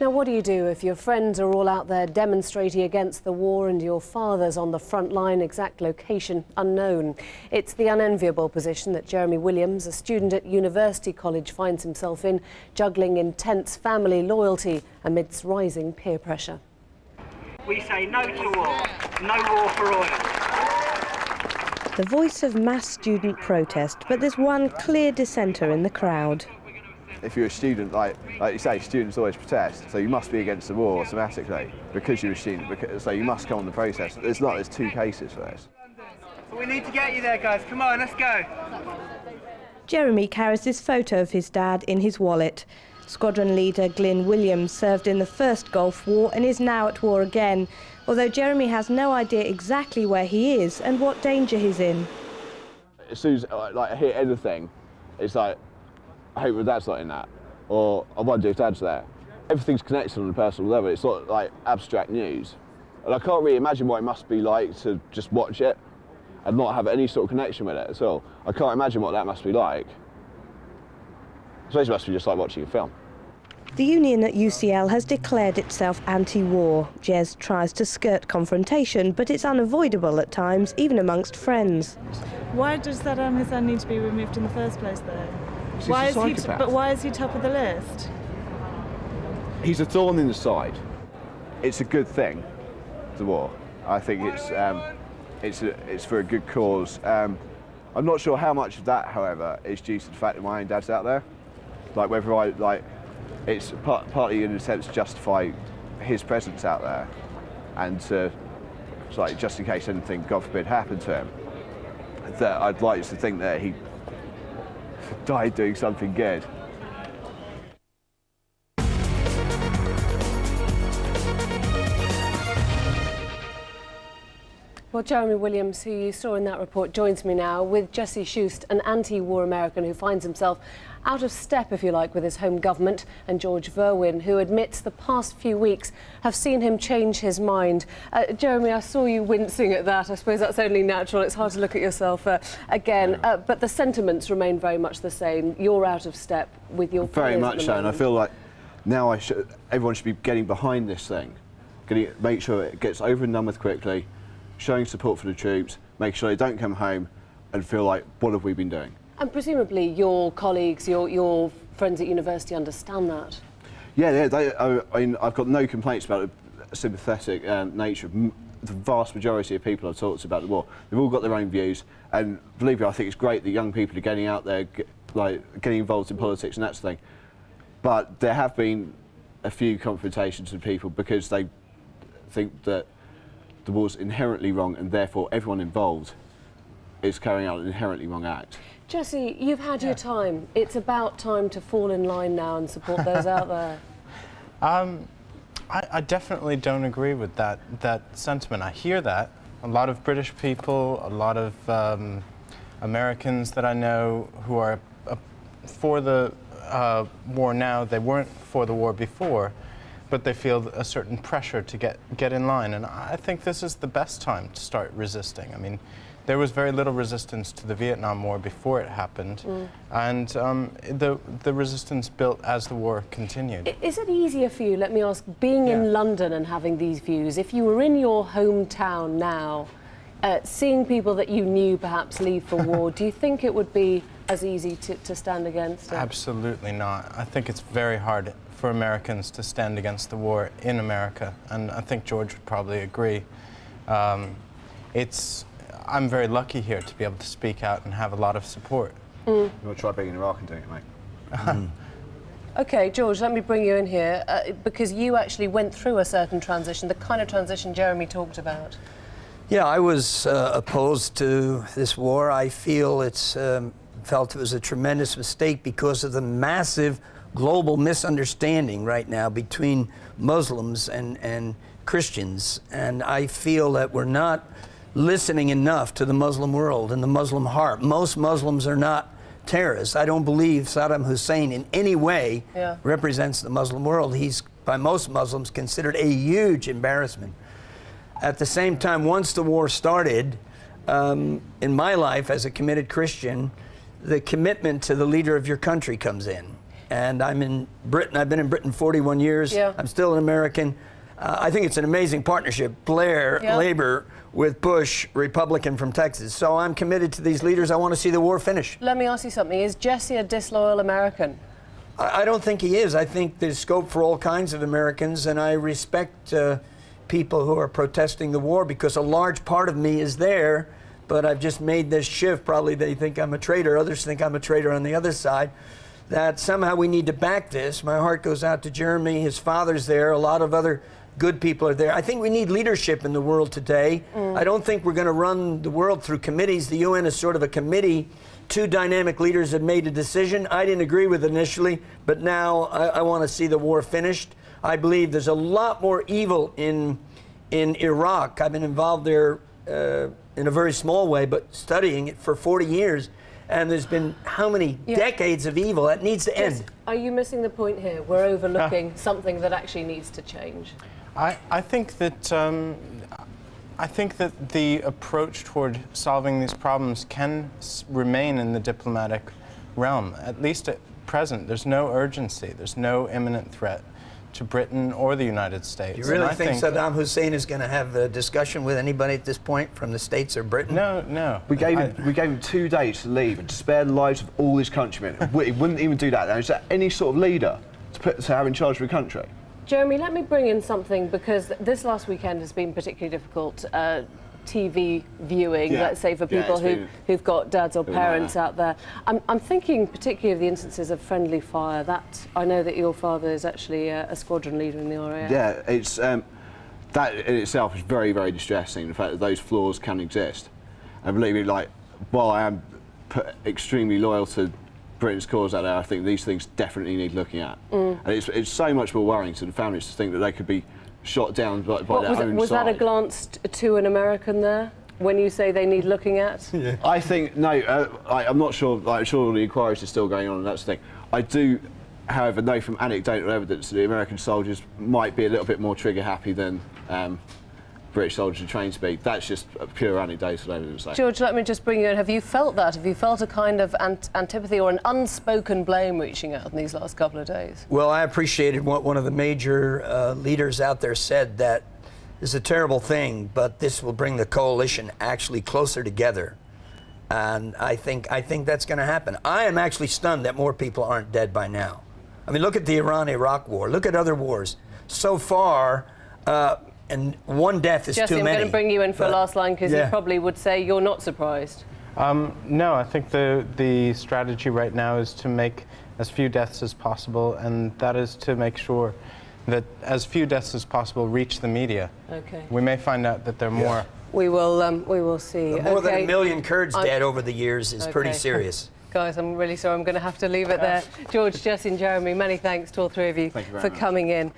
Now, what do you do if your friends are all out there demonstrating against the war and your father's on the front line, exact location unknown? It's the unenviable position that Jeremy Williams, a student at University College, finds himself in, juggling intense family loyalty amidst rising peer pressure. We say no to war, no war for oil. The voice of mass student protest, but there's one clear dissenter in the crowd. If you're a student, like you say, students always protest, so you must be against the war automatically because you're a student, so you must come on the protest. There's two cases for this. We need to get you there, guys. Come on, let's go. Jeremy carries this photo of his dad in his wallet. Squadron leader Glyn Williams served in the first Gulf War and is now at war again, although Jeremy has no idea exactly where he is and what danger he's in. As soon as I hear anything, it's like, I hope my dad's not in that, or I wonder if dad's there. Everything's connected on a personal level. It's not like abstract news. And I can't really imagine what it must be like to just watch it and not have any sort of connection with it at all. I can't imagine what that must be like. I suppose it must be just like watching a film. The union at UCL has declared itself anti-war. Jez tries to skirt confrontation, but it's unavoidable at times, even amongst friends. Why does Saddam Hussein need to be removed in the first place, though? Why is he top of the list? He's a thorn in the side. It's a good thing, the war. I think it's for a good cause. I'm not sure how much of that, however, is due to the fact that my own dad's out there. Like whether it's partly in an attempt to justify his presence out there, and to, just in case anything, God forbid, happened to him. That I'd like to think that he died doing something good. Well, Jeremy Williams, who you saw in that report, joins me now with Jesse Schust, an anti-war American who finds himself out of step, if you like, with his home government, and George Verwin, who admits the past few weeks have seen him change his mind. Jeremy, I saw you wincing at that. I suppose that's only natural. It's hard to look at yourself again. But the sentiments remain very much the same. You're out of step with your very much so, and I feel like now everyone should be getting behind this thing, make sure it gets over and done with quickly, showing support for the troops, make sure they don't come home and feel like, what have we been doing? And presumably your colleagues, your friends at university understand that? Yeah, I mean, I've got no complaints about the sympathetic nature of the vast majority of people I've talked to about the war. They've all got their own views, and believe me, I think it's great that young people are getting out there, getting involved in politics and that sort of thing. But there have been a few confrontations with people because they think that the war's inherently wrong, and therefore everyone involved is carrying out an inherently wrong act. Jesse, you've had your time. It's about time to fall in line now and support those out there. I definitely don't agree with that sentiment. I hear that. A lot of British people, a lot of Americans that I know who are for the war now, they weren't for the war before, but they feel a certain pressure to get in line. And I think this is the best time to start resisting. I mean, there was very little resistance to the Vietnam War before it happened, and the resistance built as the war continued. Is it easier for you, let me ask, being in London and having these views, if you were in your hometown now, seeing people that you knew perhaps leave for war, do you think it would be as easy to stand against it? Absolutely not. I think it's very hard for Americans to stand against the war in America, and I think George would probably agree. I'm very lucky here to be able to speak out and have a lot of support. You want to try being in Iraq and doing it, mate? OK, George, let me bring you in here, because you actually went through a certain transition, the kind of transition Jeremy talked about. Yeah, I was opposed to this war. I felt it was a tremendous mistake because of the massive global misunderstanding right now between Muslims and Christians. And I feel that we're not listening enough to the Muslim world and the Muslim heart. Most Muslims are not terrorists. I don't believe Saddam Hussein in any way represents the Muslim world. He's, by most Muslims, considered a huge embarrassment. At the same time, once the war started, in my life as a committed Christian, the commitment to the leader of your country comes in. and I'm in Britain. I've been in Britain 41 years. Yeah. I'm still an American. I think it's an amazing partnership. Blair, Labor, with Bush, Republican from Texas. So I'm committed to these leaders. I want to see the war finish. Let me ask you something. Is Jesse a disloyal American? I don't think he is. I think there's scope for all kinds of Americans, and I respect people who are protesting the war because a large part of me is there, but I've just made this shift. Probably they think I'm a traitor. Others think I'm a traitor on the other side. That somehow we need to back this. My heart goes out to Jeremy. His father's there. A lot of other good people are there. I think we need leadership in the world today. I don't think we're going to run the world through committees. The UN is sort of a committee. Two dynamic leaders have made a decision. I didn't agree with it initially, but now I want to see the war finished. I believe there's a lot more evil in Iraq. I've been involved there in a very small way, but studying it for 40 years. And there's been how many decades of evil that needs to end. Are you missing the point here? We're overlooking something that actually needs to change. I think that the approach toward solving these problems can remain in the diplomatic realm. At least at present, there's no urgency. There's no imminent threat to Britain or the United States. Do you really think Saddam Hussein is going to have a discussion with anybody at this point from the States or Britain? No, no. We gave him 2 days to leave and to spare the lives of all his countrymen. He wouldn't even do that. Now, is there any sort of leader to have in charge of a country? Jeremy, let me bring in something, because this last weekend has been particularly difficult. TV viewing, let's say, for people who've got dads or parents out there. I'm thinking particularly of the instances of friendly fire. That I know that your father is actually a squadron leader in the RAF. Yeah, it's that in itself is very, very distressing. The fact that those flaws can exist. And believe me, like, while I am extremely loyal to Britain's cause out there, I think these things definitely need looking at. And it's so much more worrying to the families to think that they could be shot down by their own side. Was that a glance to an American there, when you say they need looking at? Yeah. I think, no, I'm not sure. I'm sure the inquiries are still going on, and that's the thing. I do, however, know from anecdotal evidence that the American soldiers might be a little bit more trigger happy than British soldiers are trained to be. That's just pure anecdotal evidence. George, let me just bring you in. Have you felt that? Have you felt a kind of antipathy or an unspoken blame reaching out in these last couple of days? Well, I appreciated what one of the major leaders out there said, that this is a terrible thing, but this will bring the coalition actually closer together. And I think that's going to happen. I am actually stunned that more people aren't dead by now. I mean, look at the Iran-Iraq war. Look at other wars. So far, and one death is Jesse, too many. I'm going to bring you in for a last line, because you probably would say you're not surprised. No, I think the strategy right now is to make as few deaths as possible, and that is to make sure that as few deaths as possible reach the media. Okay. We may find out that there are more. We will see. More than 1 million Kurds dead over the years is pretty serious. Guys, I'm really sorry. I'm going to have to leave it there. George, Jesse and Jeremy, many thanks to all three of you for coming in.